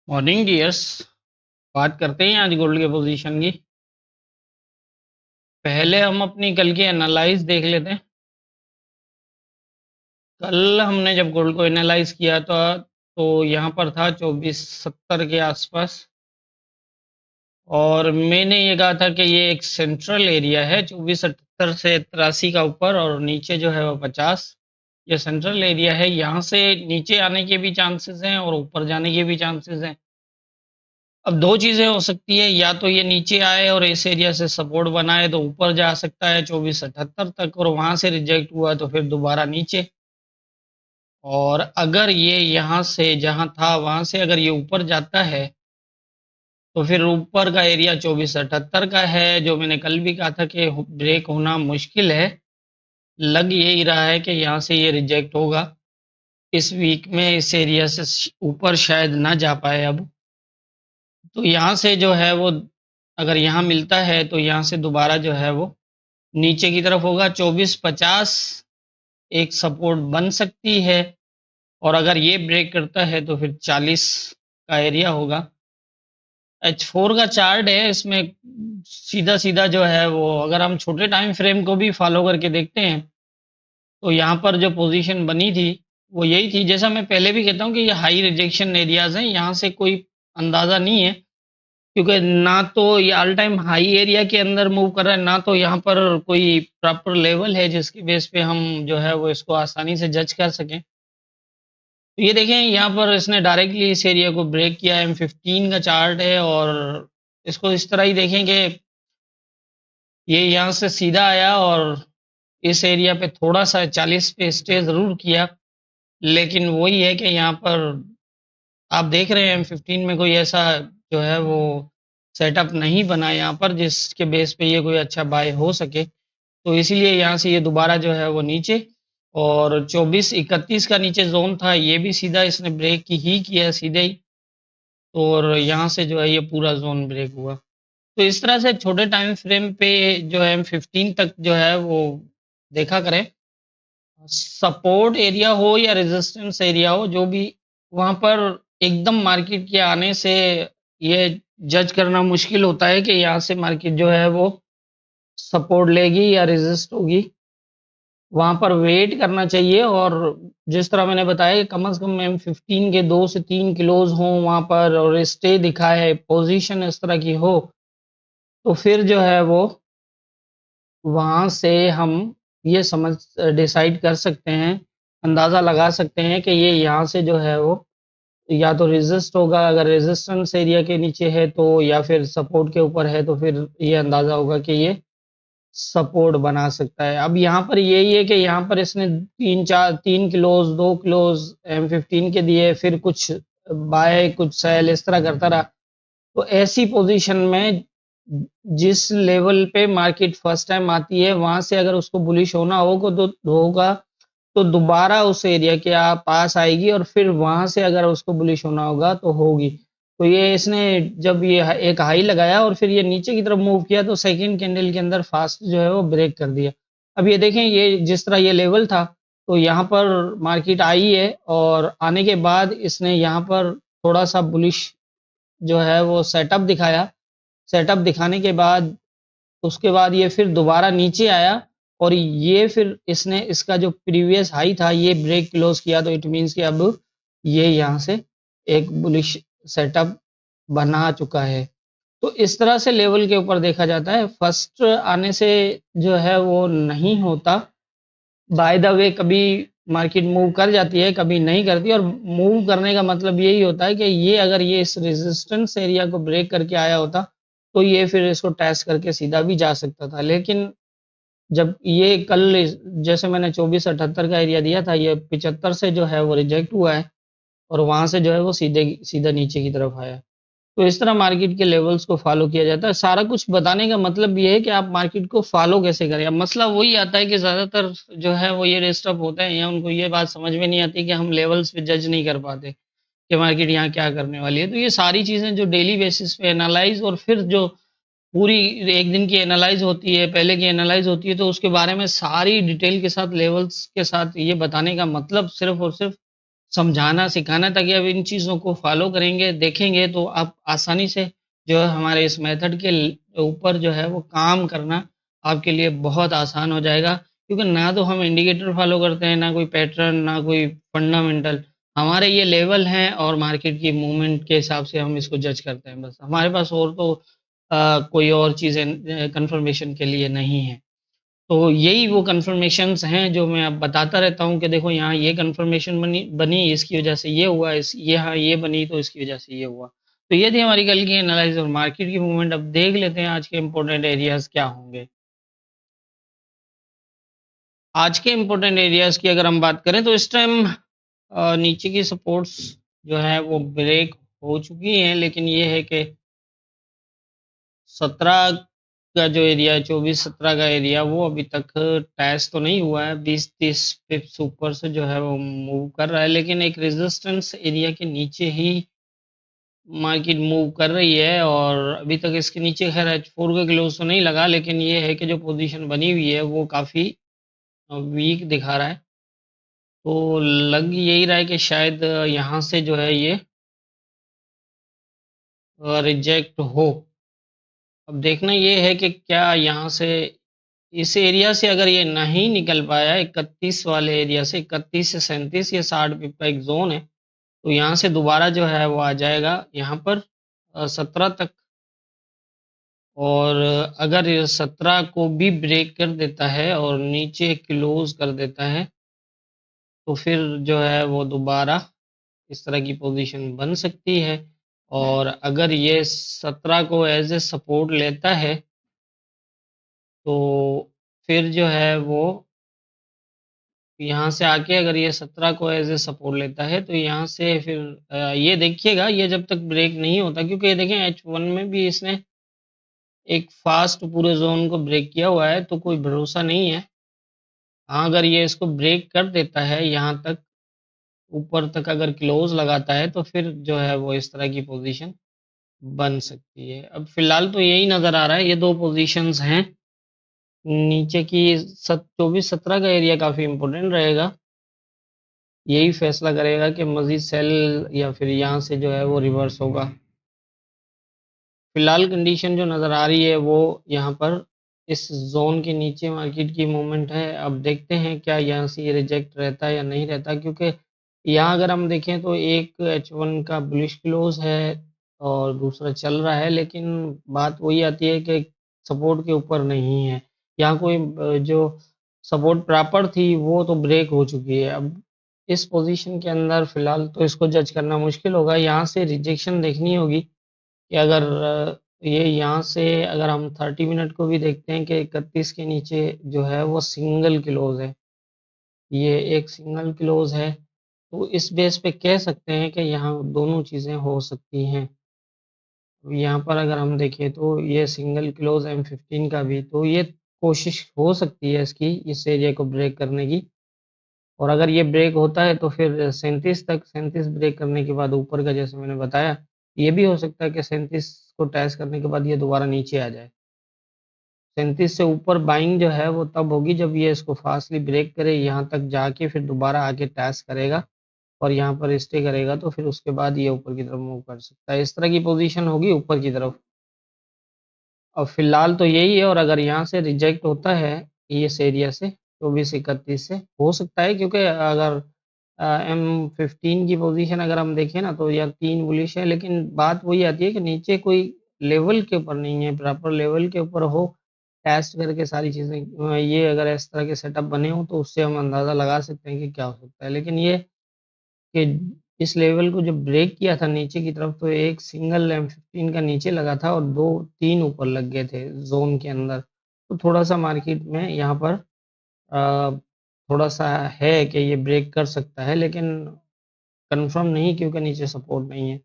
Morning dears. बात करते हैं आज गोल्ड के पोजीशन की। पहले हम अपनी कल की एनालाइज देख लेते हैं। कल हमने जब गोल्ड को एनालाइज किया था तो यहाँ पर था 2470 के आसपास, और मैंने ये कहा था कि ये एक सेंट्रल एरिया है 2478 से 83 का ऊपर, और नीचे जो है वो 50। ये सेंट्रल एरिया है, यहाँ से नीचे आने के भी चांसेस हैं और ऊपर जाने के भी चांसेस हैं। अब दो चीजें हो सकती है, या तो ये नीचे आए और इस एरिया से सपोर्ट बनाए तो ऊपर जा सकता है 2478 तक, और वहां से रिजेक्ट हुआ तो फिर दोबारा नीचे। और अगर ये यहाँ से जहां था वहां से अगर ये ऊपर जाता है तो फिर ऊपर का एरिया 2478 का है, जो मैंने कल भी कहा था कि ब्रेक होना मुश्किल है। लग यही रहा है कि यहाँ से ये रिजेक्ट होगा इस वीक में, इस एरिया से ऊपर शायद ना जा पाए अब। तो यहाँ से जो है वो अगर यहाँ मिलता है तो यहाँ से दोबारा जो है वो नीचे की तरफ होगा 2450, एक सपोर्ट बन सकती है। और अगर ये ब्रेक करता है तो फिर 40 का एरिया होगा। H4 का चार्ट है, इसमें सीधा सीधा जो है वो अगर हम छोटे टाइम फ्रेम को भी फॉलो करके देखते हैं तो यहाँ पर जो पोजीशन बनी थी वो यही थी। जैसा मैं पहले भी कहता हूँ कि ये हाई रिजेक्शन एरियाज हैं, यहाँ से कोई अंदाजा नहीं है, क्योंकि ना तो ये ऑल टाइम हाई एरिया के अंदर मूव कर रहा है, ना तो यहाँ पर कोई प्रॉपर लेवल है जिसके बेस पे हम जो है वो इसको आसानी से जज कर सकें। तो ये देखें, यहाँ पर इसने डायरेक्टली इस एरिया को ब्रेक किया। M15 का चार्ट है, और इसको इस तरह ही देखें कि ये यहाँ से सीधा आया और इस एरिया पे थोड़ा सा 40 पे स्टे जरूर किया, लेकिन वही है कि यहाँ पर आप देख रहे हैं M15 में कोई ऐसा जो है वो सेटअप नहीं बना यहाँ पर जिसके बेस पे ये कोई अच्छा बाय हो सके। तो इसीलिए यहाँ से ये दोबारा जो है वो नीचे, और 2431 का नीचे जोन था ये भी सीधा इसने ब्रेक ही किया सीधे ही, और यहाँ से जो है ये पूरा जोन ब्रेक हुआ। तो इस तरह से छोटे टाइम फ्रेम पे जो है M15 तक जो है वो देखा करें। सपोर्ट एरिया हो या रेजिस्टेंस एरिया हो, जो भी वहां पर एकदम मार्केट के आने से ये जज करना मुश्किल होता है कि यहाँ से मार्केट जो है वो सपोर्ट लेगी या रेजिस्ट होगी। वहां पर वेट करना चाहिए, और जिस तरह मैंने बताया कि कम से कम M15 के 2 से 3 किलोज हों वहां पर, और स्टे दिखा है, पोजीशन इस तरह की हो, तो फिर जो है वो वहां से हम ये समझ डिसाइड कर सकते हैं, अंदाजा लगा सकते हैं कि ये यहाँ से जो है वो या तो रेजिस्ट होगा, अगर रेजिस्टेंस एरिया के नीचे है तो, या फिर सपोर्ट के ऊपर है तो फिर ये अंदाजा होगा कि ये सपोर्ट बना सकता है। अब यहाँ पर यही है कि यहाँ पर इसने 3 किलोज 2 किलोज M15 के दिए, फिर कुछ बाय कुछ सेल इस तरह करता रहा। तो ऐसी पोजीशन में जिस लेवल पे मार्केट फर्स्ट टाइम आती है वहां से अगर उसको बुलिश होगा तो दोबारा उस एरिया के पास आएगी, और फिर वहां से अगर उसको बुलिश होना होगा तो होगी। तो ये इसने जब ये एक हाई लगाया और फिर ये नीचे की तरफ मूव किया तो सेकंड कैंडल के अंदर फास्ट जो है वो ब्रेक कर दिया। अब ये देखें, ये जिस तरह ये लेवल था तो यहाँ पर मार्केट आई है, और आने के बाद इसने यहाँ पर थोड़ा सा बुलिश जो है वो सेटअप दिखाया। सेटअप दिखाने के बाद उसके बाद ये फिर दोबारा नीचे आया, और ये फिर इसने इसका जो प्रीवियस हाई था ये ब्रेक क्लोज किया, तो इट मींस कि अब ये यहाँ से एक बुलिश सेटअप बना चुका है। तो इस तरह से लेवल के ऊपर देखा जाता है, फर्स्ट आने से जो है वो नहीं होता। बाय द वे कभी मार्केट मूव कर जाती है, कभी नहीं करती, और मूव करने का मतलब यही होता है कि ये अगर ये इस रेजिस्टेंस एरिया को ब्रेक करके आया होता तो ये फिर इसको टेस्ट करके सीधा भी जा सकता था। लेकिन जब ये कल जैसे मैंने 2478 का एरिया दिया था, ये 75 से जो है वो रिजेक्ट हुआ है, और वहां से जो है वो सीधे सीधा नीचे की तरफ आया। तो इस तरह मार्केट के लेवल्स को फॉलो किया जाता है। सारा कुछ बताने का मतलब ये है कि आप मार्केट को फॉलो कैसे करें। अब मसला वही आता है कि ज्यादातर जो है वो ये डिस्टर्ब होते हैं, या उनको ये बात समझ में नहीं आती कि हम लेवल्स पे जज नहीं कर पाते कि मार्केट यहाँ क्या करने वाली है। तो ये सारी चीजें जो डेली बेसिस पे एनालाइज, और फिर जो पूरी एक दिन की एनालाइज होती है, पहले की एनालाइज होती है, तो उसके बारे में सारी डिटेल के साथ लेवल्स के साथ ये बताने का मतलब सिर्फ और सिर्फ समझाना सिखाना, ताकि आप इन चीज़ों को फॉलो करेंगे, देखेंगे, तो आप आसानी से जो है हमारे इस मेथड के ऊपर जो है वो काम करना आपके लिए बहुत आसान हो जाएगा। क्योंकि ना तो हम इंडिकेटर फॉलो करते हैं, ना कोई पैटर्न, ना कोई फंडामेंटल। हमारे ये लेवल हैं और मार्केट की मूवमेंट के हिसाब से हम इसको जज करते हैं बस। हमारे पास और तो कोई और चीज़ें कंफर्मेशन के लिए नहीं है। तो यही वो कन्फर्मेशंस हैं जो मैं अब बताता रहता हूँ कि देखो यहाँ ये कन्फर्मेशन बनी बनी इसकी वजह से ये हुआ, इस यहाँ ये बनी तो इसकी वजह से ये हुआ। तो ये थी हमारी कल की एनालिसिस और मार्केट की मूवमेंट। अब देख लेते हैं आज के इम्पोर्टेंट एरियाज क्या होंगे। आज के इम्पोर्टेंट एरियाज की अगर हम बात करें तो इस टाइम नीचे की सपोर्ट्स जो है वो ब्रेक हो चुकी हैं, लेकिन ये है कि 17 का जो एरिया है, 24-17 का एरिया, वो अभी तक टच तो नहीं हुआ है। 20-30 पिप्स ऊपर से जो है वो मूव कर रहा है, लेकिन एक रेजिस्टेंस एरिया के नीचे ही मार्केट मूव कर रही है। और अभी तक इसके नीचे खैर H4 का क्लोज तो नहीं लगा, लेकिन ये है कि जो पोजीशन बनी हुई है वो काफ़ी वीक दिखा रहा है। तो लग यही रहा है कि शायद यहाँ से जो है ये रिजेक्ट हो। अब देखना ये है कि क्या यहाँ से इस एरिया से अगर ये नहीं निकल पाया 31 वाले एरिया से, 31 से 37, ये 60 पिप का एक जोन है, तो यहाँ से दोबारा जो है वो आ जाएगा यहाँ पर 17 तक। और अगर ये 17 को भी ब्रेक कर देता है और नीचे क्लोज कर देता है, तो फिर जो है वो दोबारा इस तरह की पोजीशन बन सकती है। और अगर ये 17 को एज ए सपोर्ट लेता है, तो फिर जो है वो यहाँ से आके अगर ये 17 को एज ए सपोर्ट लेता है, तो यहाँ से फिर ये देखिएगा ये जब तक ब्रेक नहीं होता, क्योंकि ये देखें H1 में भी इसने एक फास्ट पूरे जोन को ब्रेक किया हुआ है, तो कोई भरोसा नहीं है। हाँ, अगर ये इसको ब्रेक कर देता है यहाँ तक, ऊपर तक अगर क्लोज लगाता है, तो फिर जो है वो इस तरह की पोजीशन बन सकती है। अब फिलहाल तो यही नज़र आ रहा है, ये दो पोजीशंस हैं। नीचे की 24-17 का एरिया काफ़ी इम्पोर्टेंट रहेगा, यही फैसला करेगा कि मजीद सेल या फिर यहाँ से जो है वो रिवर्स होगा। फिलहाल कंडीशन जो नज़र आ रही है वो यहाँ पर इस जोन के नीचे मार्केट की मूवमेंट है। अब देखते हैं क्या यहाँ से ये रिजेक्ट रहता है या नहीं रहता, क्योंकि यहाँ अगर हम देखें तो एक H1 का बुलिश क्लोज है और दूसरा चल रहा है, लेकिन बात वही आती है कि सपोर्ट के ऊपर नहीं है। यहाँ कोई जो सपोर्ट प्रॉपर थी वो तो ब्रेक हो चुकी है। अब इस पोजीशन के अंदर फिलहाल तो इसको जज करना मुश्किल होगा, यहाँ से रिजेक्शन देखनी होगी कि अगर ये यहाँ से अगर हम 30 मिनट को भी देखते हैं कि 31 के नीचे जो है वो सिंगल क्लोज है, ये एक सिंगल क्लोज है, तो इस बेस पे कह सकते हैं कि यहाँ दोनों चीज़ें हो सकती हैं। यहाँ पर अगर हम देखें तो ये सिंगल क्लोज M15 का भी, तो ये कोशिश हो सकती है इसकी इस एरिया को ब्रेक करने की। और अगर ये ब्रेक होता है तो फिर 37 तक, 37 ब्रेक करने के बाद ऊपर का जैसे मैंने बताया, ये भी हो सकता है कि 37 को टेस्ट करने के बाद ये दोबारा नीचे आ जाए। 37 से ऊपर बाइंग जो है वो तब होगी जब ये इसको फास्टली ब्रेक करे, यहाँ तक जाके फिर दोबारा आके टेस्ट करेगा और यहाँ पर स्टे करेगा, तो फिर उसके बाद ये ऊपर की तरफ मूव कर सकता है। इस तरह की पोजीशन होगी ऊपर की तरफ। और फिलहाल तो यही है, और अगर यहाँ से रिजेक्ट होता है इस एरिया से 24-31 से, हो सकता है, क्योंकि अगर M15 की पोजीशन अगर हम देखें ना तो यार 3 बुलिश है, लेकिन बात वही आती है कि नीचे कोई लेवल के ऊपर नहीं है, प्रॉपर लेवल के ऊपर हो, टेस्ट करके सारी चीज़ें ये अगर इस तरह के सेटअप बने हों तो उससे हम अंदाज़ा लगा सकते हैं कि क्या हो सकता है। लेकिन ये कि इस लेवल को जब ब्रेक किया था नीचे की तरफ, तो एक सिंगल M15 का नीचे लगा था और 2-3 ऊपर लग गए थे ज़ोन के अंदर। तो थोड़ा-सा मार्केट में यहाँ पर अ, थोड़ा-सा है कि ये ब्रेक कर सकता है, लेकिन कन्फर्म नहीं, क्योंकि नीचे सपोर्ट नहीं है।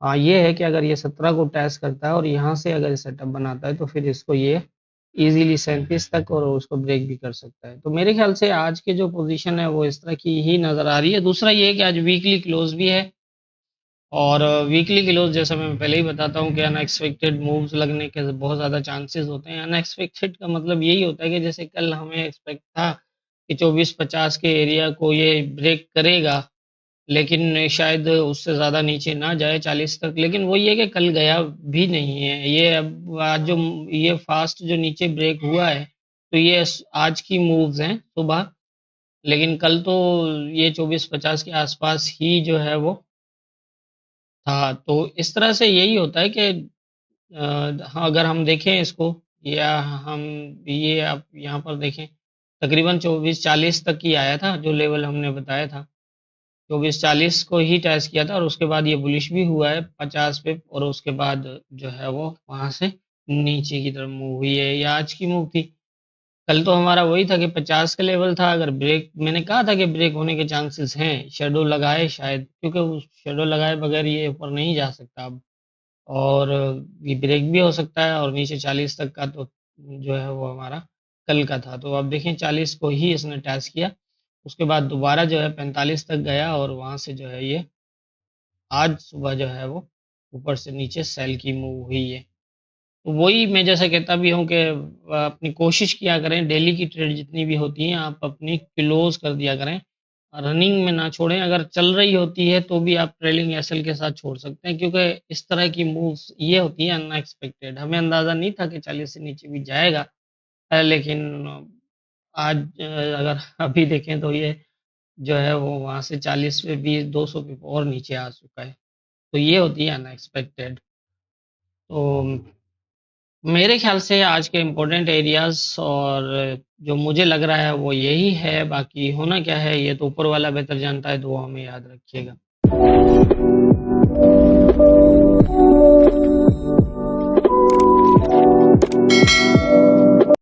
हाँ, ये है कि अगर ये 17 को टेस्ट करता है और यहाँ से अगर सेटअप बनाता है, तो फिर इसको ये ईज़िली 37 तक और उसको ब्रेक भी कर सकता है। तो मेरे ख़्याल से आज की जो पोज़ीशन है वो इस तरह की ही नज़र आ रही है। दूसरा ये है कि आज वीकली क्लोज़ भी है, और वीकली क्लोज़ जैसा मैं पहले ही बताता हूँ कि अनएक्सपेक्टेड मूव्स लगने के बहुत ज़्यादा चांसेस होते हैं। अनएक्सपेक्टेड का मतलब यही होता है कि जैसे कल हमें एक्सपेक्ट था कि 24-50 के एरिया को ये ब्रेक करेगा, लेकिन शायद उससे ज़्यादा नीचे ना जाए 40 तक। लेकिन वही है कि कल गया भी नहीं है ये। अब आज जो ये फास्ट जो नीचे ब्रेक हुआ है, तो ये आज की मूव्स हैं सुबह। लेकिन कल तो ये 24-50 के आसपास ही जो है वो था। तो इस तरह से यही होता है कि हाँ, अगर हम देखें इसको, या हम ये आप यहाँ पर देखें, तकरीबन 24-40 तक ही आया था जो लेवल हमने बताया था। 24-40 को ही टेस्ट किया था और उसके बाद ये बुलिश भी हुआ है 50 पे, और उसके बाद जो है वो वहां से नीचे की तरफ मूव हुई है। ये आज की मूव थी। कल तो हमारा वही था कि 50 का लेवल था। अगर ब्रेक, मैंने कहा था कि ब्रेक होने के चांसेस हैं, शेडो लगाए शायद, क्योंकि उस शेडो लगाए बगैर ये ऊपर नहीं जा सकता अब। और ये ब्रेक भी हो सकता है, और नीचे 40 तक का तो जो है वो हमारा कल का था। तो अब देखें 40 को ही इसने टच किया, उसके बाद दोबारा जो है 45 तक गया, और वहां से जो है ये आज सुबह जो है वो ऊपर से नीचे सेल की मूव हुई है। तो वही मैं जैसे कहता भी हूँ कि अपनी कोशिश किया करें, डेली की ट्रेड जितनी भी होती हैं आप अपनी क्लोज कर दिया करें, रनिंग में ना छोड़ें। अगर चल रही होती है तो भी आप ट्रेलिंग एसएल के साथ छोड़ सकते हैं, क्योंकि इस तरह की मूव्स ये होती हैं अनएक्सपेक्टेड। हमें अंदाज़ा नहीं था कि 40 से नीचे भी जाएगा। लेकिन आज अगर अभी देखें तो ये जो है वो वहाँ से 40 पे भी 200 पे और नीचे आ चुका है। तो ये होती है अनएक्सपेक्टेड। तो मेरे ख्याल से आज के इम्पोर्टेंट एरियाज, और जो मुझे लग रहा है वो यही है। बाकी होना क्या है ये तो ऊपर वाला बेहतर जानता है, दुआ में याद रखिएगा।